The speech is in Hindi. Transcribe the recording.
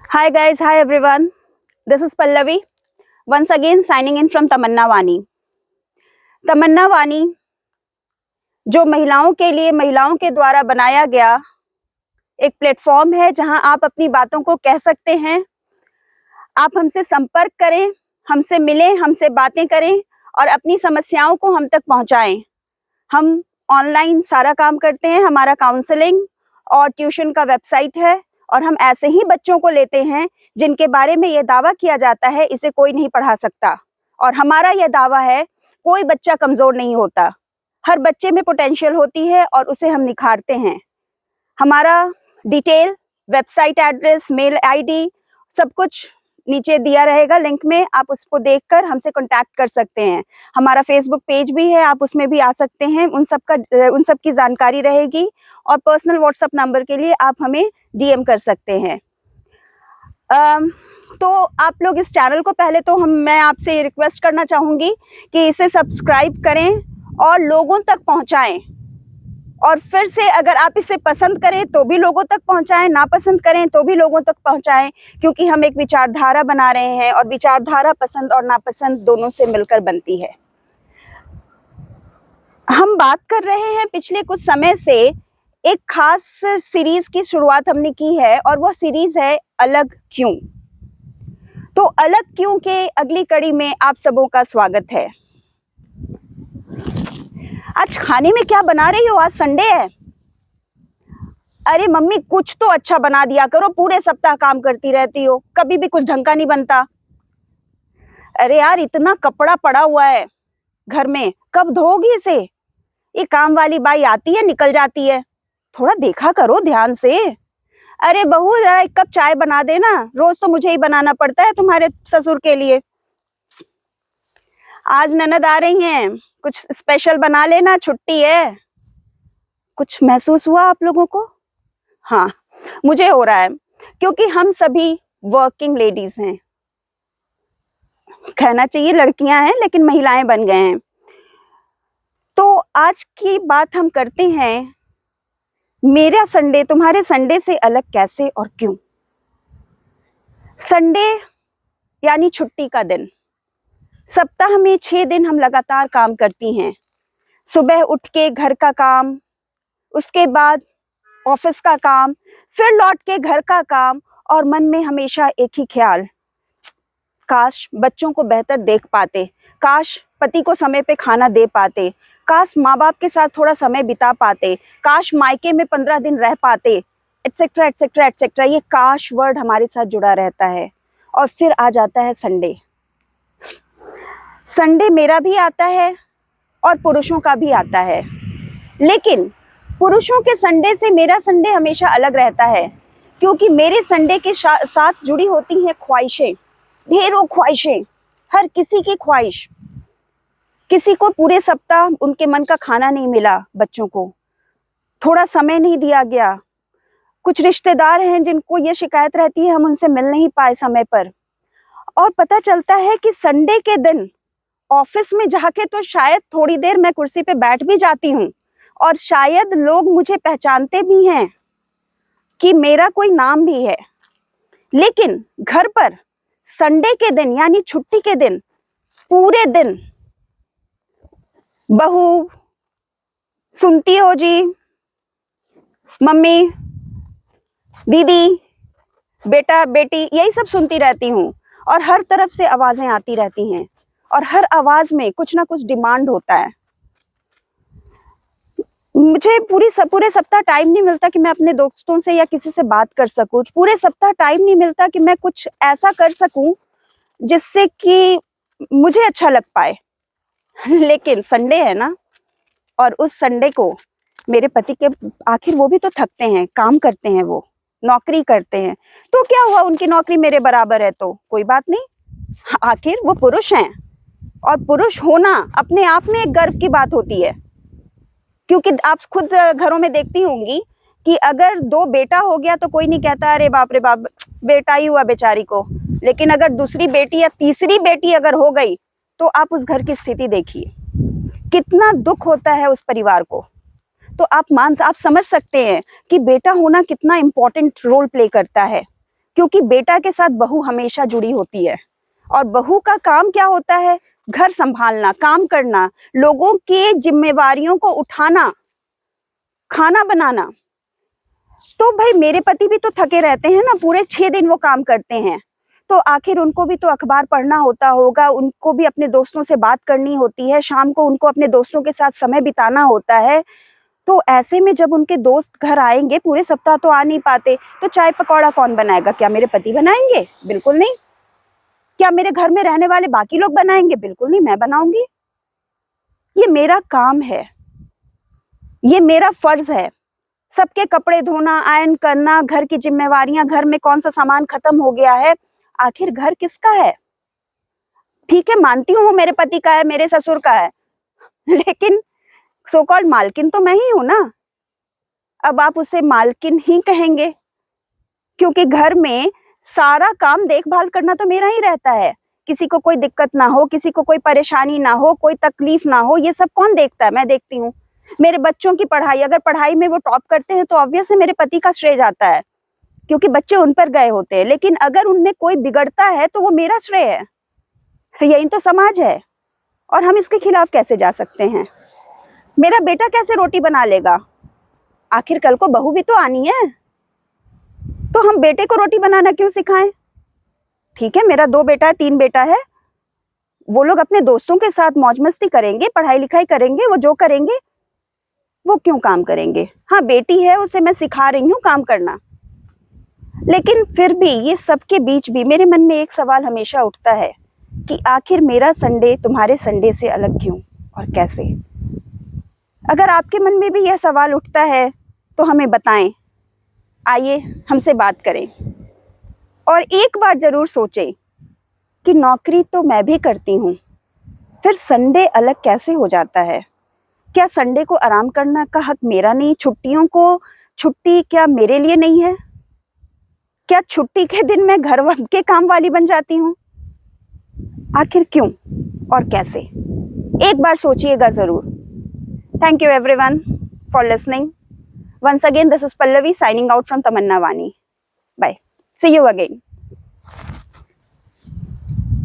Hi guys, hi everyone. This is Pallavi. Once again signing in from तमन्ना वाणी. तमन्ना वाणी जो महिलाओं के लिए महिलाओं के द्वारा बनाया गया एक प्लेटफॉर्म है जहां आप अपनी बातों को कह सकते हैं। आप हमसे संपर्क करें, हमसे मिलें, हमसे बातें करें और अपनी समस्याओं को हम तक पहुंचाएं। हम ऑनलाइन सारा काम करते हैं। हमारा काउंसलिंग और ट्यूशन का वेबसाइट है और हम ऐसे ही बच्चों को लेते हैं जिनके बारे में यह दावा किया जाता है इसे कोई नहीं पढ़ा सकता। और हमारा यह दावा है कोई बच्चा कमजोर नहीं होता, हर बच्चे में पोटेंशियल होती है और उसे हम निखारते हैं। हमारा detail, website address, mail ID सब कुछ नीचे दिया रहेगा लिंक में, आप उसको देखकर हमसे कांटेक्ट कर सकते हैं। हमारा फेसबुक पेज भी है, आप उसमें भी आ सकते हैं, उन सब की जानकारी रहेगी। और पर्सनल व्हाट्सएप नंबर के लिए आप हमें डीएम कर सकते हैं। तो आप लोग इस चैनल को पहले तो मैं आपसे रिक्वेस्ट करना चाहूँगी कि इसे सब्सक्राइब करें और लोगों तक पहुँचाएं। और फिर से अगर आप इसे पसंद करें तो भी लोगों तक पहुंचाएं, नापसंद करें तो भी लोगों तक पहुंचाएं, क्योंकि हम एक विचारधारा बना रहे हैं और विचारधारा पसंद और नापसंद दोनों से मिलकर बनती है। हम बात कर रहे हैं पिछले कुछ समय से एक खास सीरीज की शुरुआत हमने की है और वह सीरीज है अलग क्यों। तो अलग क्यों के अगली कड़ी में आप सबों का स्वागत है। आज खाने में क्या बना रही हो? आज संडे है। अरे मम्मी कुछ तो अच्छा बना दिया करो, पूरे सप्ताह काम करती रहती हो, कभी भी कुछ ढंग का नहीं बनता। अरे यार इतना कपड़ा पड़ा हुआ है घर में, कब धोगी इसे? ये काम वाली बाई आती है निकल जाती है, थोड़ा देखा करो ध्यान से। अरे बहू जरा एक कप चाय बना देना, रोज तो मुझे ही बनाना पड़ता है तुम्हारे ससुर के लिए। आज ननद आ रही हैं, कुछ स्पेशल बना लेना, छुट्टी है। कुछ महसूस हुआ आप लोगों को? हाँ मुझे हो रहा है, क्योंकि हम सभी वर्किंग लेडीज हैं। कहना चाहिए लड़कियां हैं लेकिन महिलाएं बन गए हैं। तो आज की बात हम करते हैं मेरा संडे तुम्हारे संडे से अलग कैसे और क्यों। संडे यानी छुट्टी का दिन। सप्ताह में 6 दिन हम लगातार काम करती हैं। सुबह उठ के घर का काम, उसके बाद ऑफिस का काम, फिर लौट के घर का काम, और मन में हमेशा एक ही ख्याल, काश बच्चों को बेहतर देख पाते, काश पति को समय पे खाना दे पाते, काश माँ बाप के साथ थोड़ा समय बिता पाते, काश मायके में 15 दिन रह पाते, एटसेट्रा एटसेट्रा एटसेट्रा। ये काश वर्ड हमारे साथ जुड़ा रहता है। और फिर आ जाता है संडे। संडे मेरा भी आता है और पुरुषों का भी आता है, लेकिन पुरुषों के संडे से मेरा संडे हमेशा अलग रहता है, क्योंकि मेरे संडे के साथ जुड़ी होती हैं ख्वाहिशें, ढेरों ख्वाहिशें, हर किसी की ख्वाहिश। किसी को पूरे सप्ताह उनके मन का खाना नहीं मिला, बच्चों को थोड़ा समय नहीं दिया गया, कुछ रिश्तेदार हैं जिनको ये शिकायत रहती है हम उनसे मिल नहीं पाए समय पर। और पता चलता है कि संडे के दिन ऑफिस में जाके तो शायद थोड़ी देर मैं कुर्सी पे बैठ भी जाती हूँ और शायद लोग मुझे पहचानते भी हैं कि मेरा कोई नाम भी है, लेकिन घर पर संडे के दिन यानी छुट्टी के दिन पूरे दिन बहू सुनती हो जी, मम्मी, दीदी, बेटा, बेटी, यही सब सुनती रहती हूँ और हर तरफ से आवाजें आती रहती हैं और हर आवाज में कुछ ना कुछ डिमांड होता है। मुझे पूरे सप्ताह टाइम नहीं मिलता कि मैं अपने दोस्तों से या किसी से बात कर सकूं। पूरे सप्ताह टाइम नहीं मिलता कि मैं कुछ ऐसा कर सकूं जिससे कि मुझे अच्छा लग पाए। लेकिन संडे है ना, और उस संडे को मेरे पति के, आखिर वो भी तो थकते हैं, काम करते हैं, वो नौकरी करते हैं, तो क्या हुआ उनकी नौकरी मेरे बराबर है तो कोई बात नहीं, आखिर वो पुरुष हैं और पुरुष होना अपने आप में एक गर्व की बात होती है। क्योंकि आप खुद घरों में देखती होंगी कि अगर 2 बेटा हो गया तो कोई नहीं कहता अरे बाप रे बाप बेटा ही हुआ बेचारी को, लेकिन अगर दूसरी बेटी या तीसरी बेटी अगर हो गई तो आप उस घर की स्थिति देखिए, कितना दुख होता है उस परिवार को। तो आप समझ सकते हैं कि बेटा होना कितना इम्पोर्टेंट रोल प्ले करता है। क्योंकि बेटा के साथ बहू हमेशा जुड़ी होती है और बहू का काम क्या होता है? घर संभालना, काम करना, लोगों के जिम्मेवारियों को उठाना, खाना बनाना। तो भाई मेरे पति भी तो थके रहते हैं ना, पूरे 6 दिन वो काम करते हैं, तो आखिर उनको भी तो अखबार पढ़ना होता होगा, उनको भी अपने दोस्तों से बात करनी होती है, शाम को उनको अपने दोस्तों के साथ समय बिताना होता है। तो ऐसे में जब उनके दोस्त घर आएंगे, पूरे सप्ताह तो आ नहीं पाते, तो चाय पकौड़ा कौन बनाएगा? क्या मेरे पति बनाएंगे? बिल्कुल नहीं। क्या मेरे घर में रहने वाले बाकी लोग बनाएंगे? बिल्कुल नहीं, मैं बनाऊंगी। ये मेरा काम है, ये मेरा फर्ज है। सबके कपड़े धोना, आयरन करना, घर की जिम्मेवारियां, घर में कौन सा सामान खत्म हो गया है, आखिर घर किसका है? ठीक है, मानती हूँ वो मेरे पति का है, मेरे ससुर का है, लेकिन सो कॉल्ड मालकिन तो मैं ही हूं ना। अब आप उसे मालकिन ही कहेंगे, क्योंकि घर में सारा काम देखभाल करना तो मेरा ही रहता है। किसी को कोई दिक्कत ना हो, किसी को कोई परेशानी ना हो, कोई तकलीफ ना हो, ये सब कौन देखता है? मैं देखती हूँ। मेरे बच्चों की पढ़ाई, अगर पढ़ाई में वो टॉप करते हैं तो ऑब्वियस है मेरे पति का श्रेय जाता है, क्योंकि बच्चे उन पर गए होते हैं। लेकिन अगर उनमें कोई बिगड़ता है तो वो मेरा श्रेय है। यही तो समाज है, और हम इसके खिलाफ कैसे जा सकते हैं? मेरा बेटा कैसे रोटी बना लेगा? आखिर कल को बहू भी तो आनी है, तो हम बेटे को रोटी बनाना क्यों सिखाएं? ठीक है, मेरा 2 बेटा है, 3 बेटा है, वो लोग अपने दोस्तों के साथ मौज मस्ती करेंगे, पढ़ाई लिखाई करेंगे, वो जो करेंगे वो क्यों काम करेंगे? हाँ, बेटी है, उसे मैं सिखा रही हूँ काम करना। लेकिन फिर भी ये सब के बीच भी मेरे मन में एक सवाल हमेशा उठता है कि आखिर मेरा संडे तुम्हारे संडे से अलग क्यों और कैसे? अगर आपके मन में भी यह सवाल उठता है तो हमें बताएं, आइए हमसे बात करें, और एक बार जरूर सोचें कि नौकरी तो मैं भी करती हूँ, फिर संडे अलग कैसे हो जाता है? क्या संडे को आराम करना का हक मेरा नहीं? छुट्टियों को छुट्टी क्या मेरे लिए नहीं है? क्या छुट्टी के दिन मैं घर के काम वाली बन जाती हूँ? आखिर क्यों और कैसे? एक बार सोचिएगा जरूर। Thank you everyone for listening. Once again, this is Pallavi signing out from Tamanna Vani. Bye. See you again.